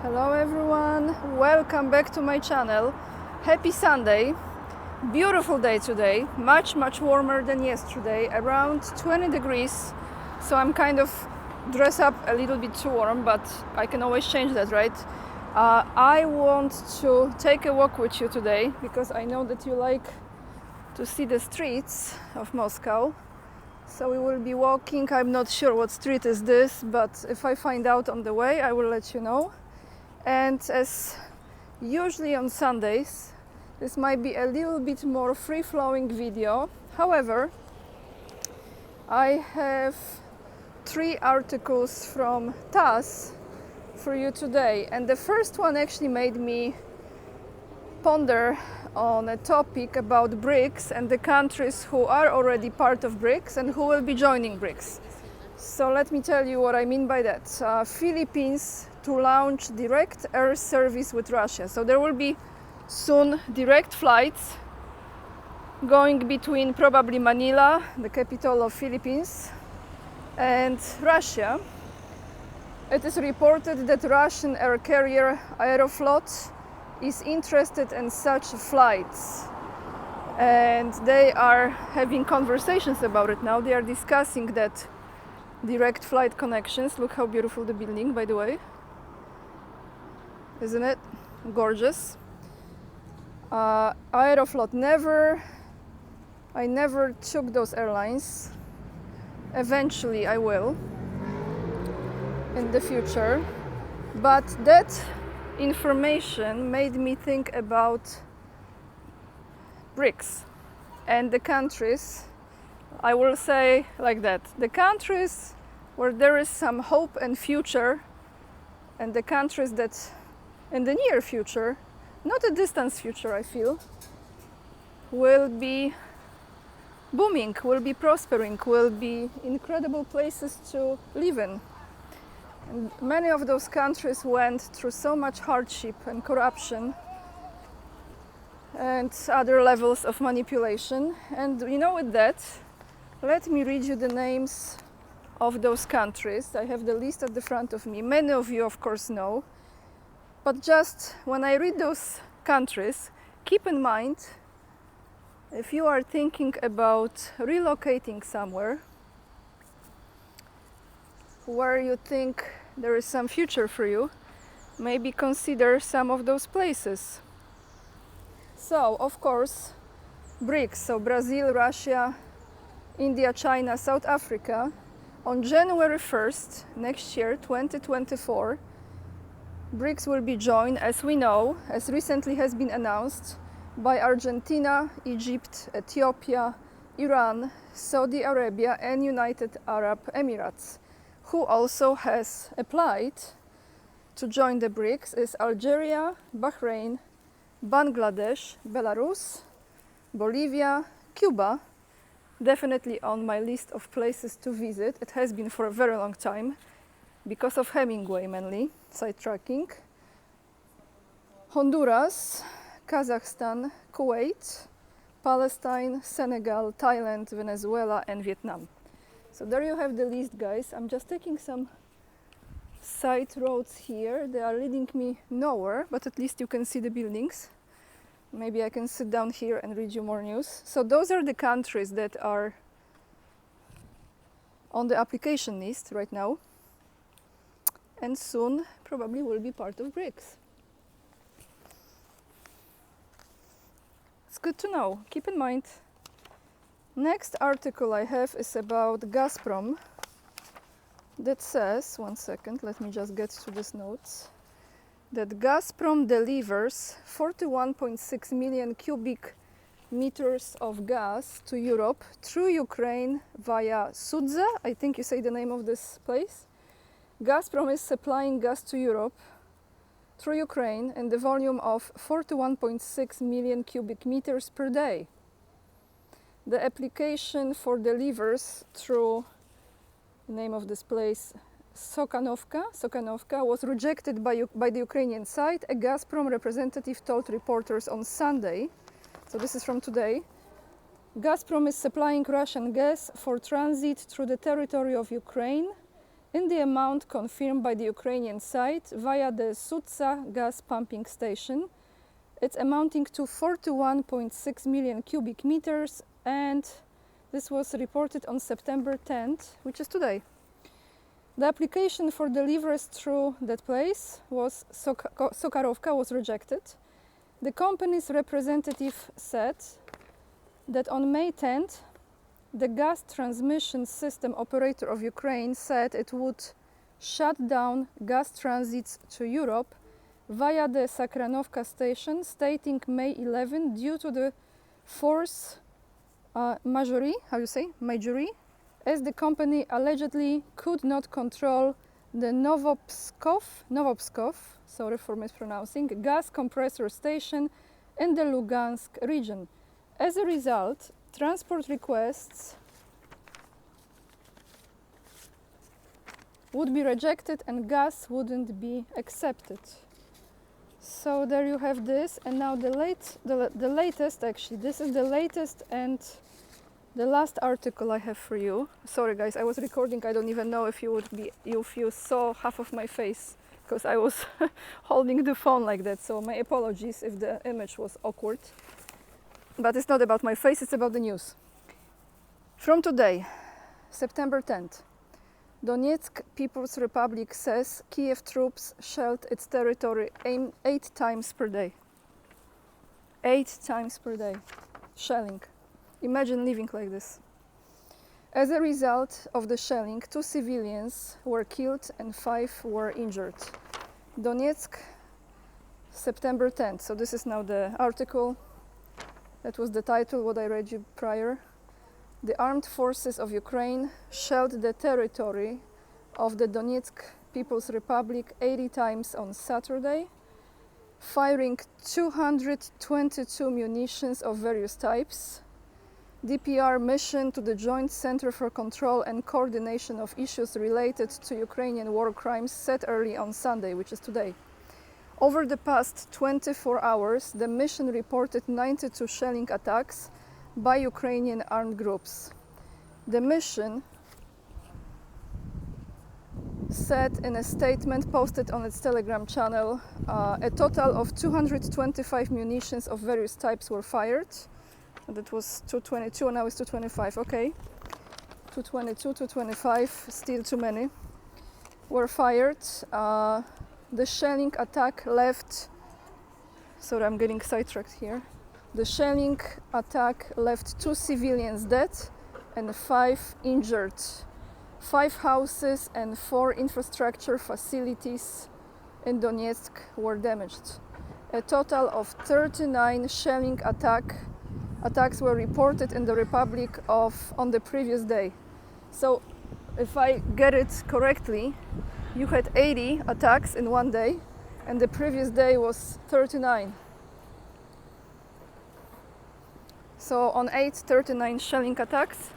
Hello everyone, welcome back to my channel. Happy Sunday. Beautiful day today, much warmer than yesterday, around 20 degrees. So I'm kind of dressed up a little bit too warm, but I can always change that, right? I want to take a walk with you today because I know that you like to see the streets of Moscow. So we will be walking. I'm not sure what street is this, but if I find out on the way, I will let you know. And as usually on Sundays, this might be a little bit more free-flowing video. However, I have 3 articles from TASS for you today, and the first one actually made me ponder on a topic about BRICS and the countries who are already part of BRICS and who will be joining BRICS. So let me tell you what I mean by that. Philippines to launch direct air service with Russia. So there will be soon direct flights going between probably Manila, the capital of Philippines, and Russia. It is reported that Russian air carrier Aeroflot is interested in such flights, and they are having conversations about it now. They are discussing that direct flight connections. Look how beautiful the building, by the way. Isn't it gorgeous? Aeroflot I never took those airlines. Eventually I will in the future, but that information made me think about BRICS and the countries. I will say like that, the countries where there is some hope and future, and the countries that in the near future, not a distant future, I feel, will be booming, will be prospering, will be incredible places to live in. And many of those countries went through so much hardship and corruption and other levels of manipulation. And you know, with that, let me read you the names of those countries. I have the list at the front of me. Many of you, of course, know. But just when I read those countries, keep in mind, if you are thinking about relocating somewhere where you think there is some future for you, maybe consider some of those places. So, of course, BRICS, so Brazil, Russia, India, China, South Africa, on January 1st next year, 2024, BRICS will be joined, as we know, as recently has been announced, by Argentina, Egypt, Ethiopia, Iran, Saudi Arabia, and United Arab Emirates. Who also has applied to join the BRICS is Algeria, Bahrain, Bangladesh, Belarus, Bolivia, Cuba. Definitely on my list of places to visit. It has been for a very long time, because of Hemingway mainly, sidetracking. Honduras, Kazakhstan, Kuwait, Palestine, Senegal, Thailand, Venezuela, and Vietnam. So there you have the list, guys. I'm just taking some side roads here. They are leading me nowhere, but at least you can see the buildings. Maybe I can sit down here and read you more news. So those are the countries that are on the application list right now, and soon probably will be part of BRICS. It's good to know, keep in mind. Next article I have is about Gazprom, that says, one second, let me just get to these notes, that Gazprom delivers 41.6 million cubic meters of gas to Europe through Ukraine via Sudza. I think you say the name of this place. Gazprom is supplying gas to Europe through Ukraine in the volume of 41.6 million cubic meters per day. The application for delivers through the name of this place, Sokhanovka, was rejected by the Ukrainian side, a Gazprom representative told reporters on Sunday. So this is from today. Gazprom is supplying Russian gas for transit through the territory of Ukraine in the amount confirmed by the Ukrainian side via the Sutsa gas pumping station. It's amounting to 41.6 million cubic meters, and this was reported on September 10th, which is today. The application for deliveries through that place was Sokarovka was rejected. The company's representative said that on May 10th, the gas transmission system operator of Ukraine said it would shut down gas transits to Europe via the Sakranovka station, stating May 11 due to the force majeure, as the company allegedly could not control the Novopskov, sorry for mispronouncing, gas compressor station in the Lugansk region. As a result, transport requests would be rejected and gas wouldn't be accepted. So there you have this, and now the latest, actually, this is the latest and the last article I have for you. Sorry guys, I was recording. I don't even know if you saw half of my face because I was holding the phone like that. So my apologies if the image was awkward. But it's not about my face, it's about the news. From today, September 10th, Donetsk People's Republic says Kiev troops shelled its territory 8 times per day. 8 times per day. Shelling. Imagine living like this. As a result of the shelling, 2 civilians were killed and 5 were injured. Donetsk, September 10th. So this is now the article. That was the title, what I read you prior. The armed forces of Ukraine shelled the territory of the Donetsk People's Republic 80 times on Saturday, firing 222 munitions of various types. DPR mission to the Joint Center for Control and Coordination of Issues Related to Ukrainian War Crimes said early on Sunday, which is today. Over the past 24 hours, the mission reported 92 shelling attacks by Ukrainian armed groups. The mission said in a statement posted on its Telegram channel, a total of 225 munitions of various types were fired. That was 222 and now it's 225, okay. 222, 225, still too many, were fired. The shelling attack left, sorry I'm getting sidetracked here. The shelling attack left 2 civilians dead and 5 injured. 5 houses and 4 infrastructure facilities in Donetsk were damaged. A total of 39 shelling attacks were reported in the Republic on the previous day. So if I get it correctly, you had 80 attacks in one day and the previous day was 39. So on 8, 39 shelling attacks.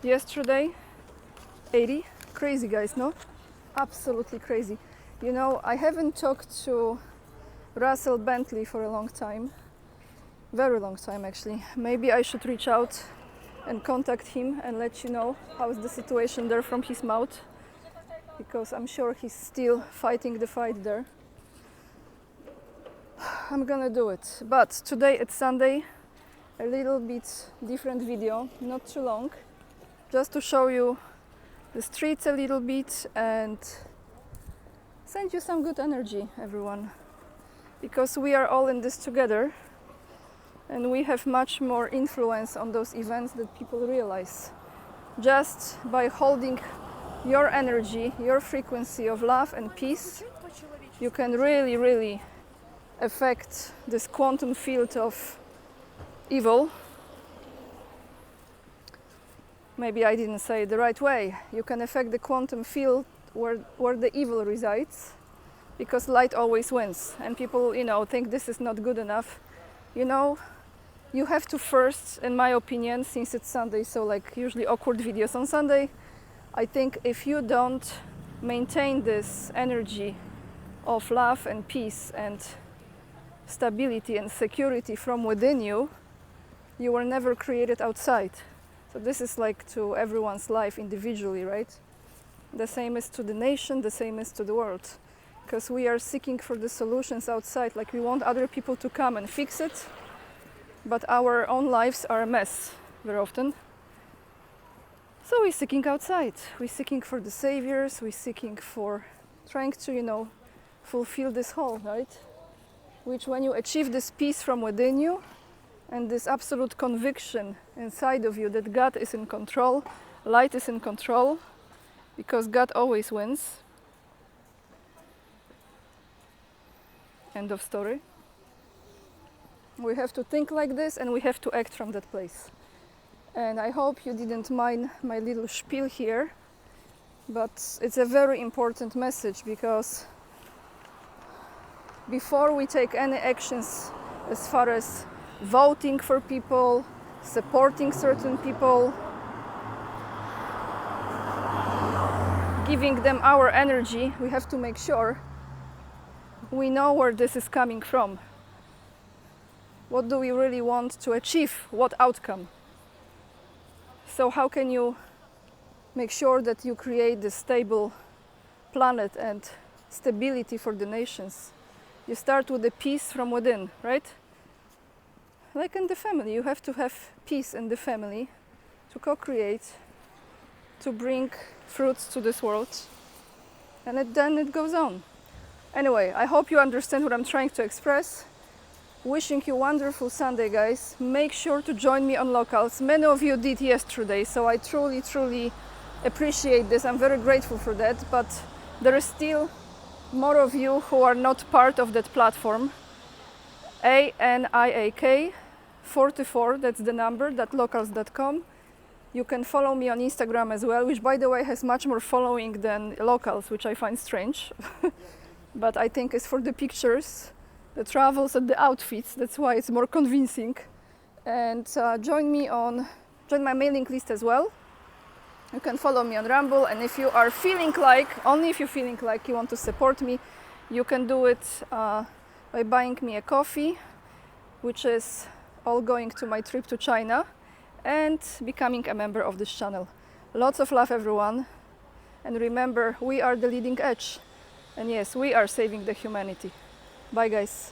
Yesterday, 80. Crazy guys, no? Absolutely crazy. You know, I haven't talked to Russell Bentley for a long time. Very long time actually. Maybe I should reach out and contact him and let you know how is the situation there from his mouth, because I'm sure he's still fighting the fight there. I'm gonna do it. But today it's Sunday, a little bit different video, not too long, just to show you the streets a little bit and send you some good energy, everyone, because we are all in this together and we have much more influence on those events than people realize. Just by holding your energy, your frequency of love and peace, you can really, really affect this quantum field of evil. Maybe I didn't say it the right way. You can affect the quantum field where the evil resides, because light always wins. And people, you know, think this is not good enough. You know, you have to first, in my opinion, since it's Sunday, so like usually awkward videos on Sunday, I think if you don't maintain this energy of love and peace and stability and security from within you, you were never created outside. So this is like to everyone's life individually, right? The same is to the nation, the same is to the world. Because we are seeking for the solutions outside, like we want other people to come and fix it, but our own lives are a mess very often. So we're seeking outside. We're seeking for the saviors, we're seeking for trying to, fulfill this whole, right? Which when you achieve this peace from within you and this absolute conviction inside of you that God is in control, light is in control, because God always wins. End of story. We have to think like this and we have to act from that place. And I hope you didn't mind my little spiel here, but it's a very important message, because before we take any actions as far as voting for people, supporting certain people, giving them our energy, we have to make sure we know where this is coming from. What do we really want to achieve? What outcome? So how can you make sure that you create the stable planet and stability for the nations? You start with the peace from within, right? Like in the family, you have to have peace in the family to co-create, to bring fruits to this world, and then it goes on. Anyway, I hope you understand what I'm trying to express. Wishing you a wonderful Sunday, guys. Make sure to join me on Locals. Many of you did yesterday, so I truly, truly appreciate this. I'm very grateful for that, but there is still more of you who are not part of that platform. ANIAK 44, that's the number, .locals.com. You can follow me on Instagram as well, which by the way has much more following than Locals, which I find strange. But I think it's for the pictures, the travels and the outfits, that's why it's more convincing. And join my mailing list as well. You can follow me on Rumble, and if you are feeling like, only if you're feeling like you want to support me, you can do it by buying me a coffee, which is all going to my trip to China, and becoming a member of this channel. Lots of love, everyone, and remember, we are the leading edge, and yes, we are saving the humanity. Bye, guys.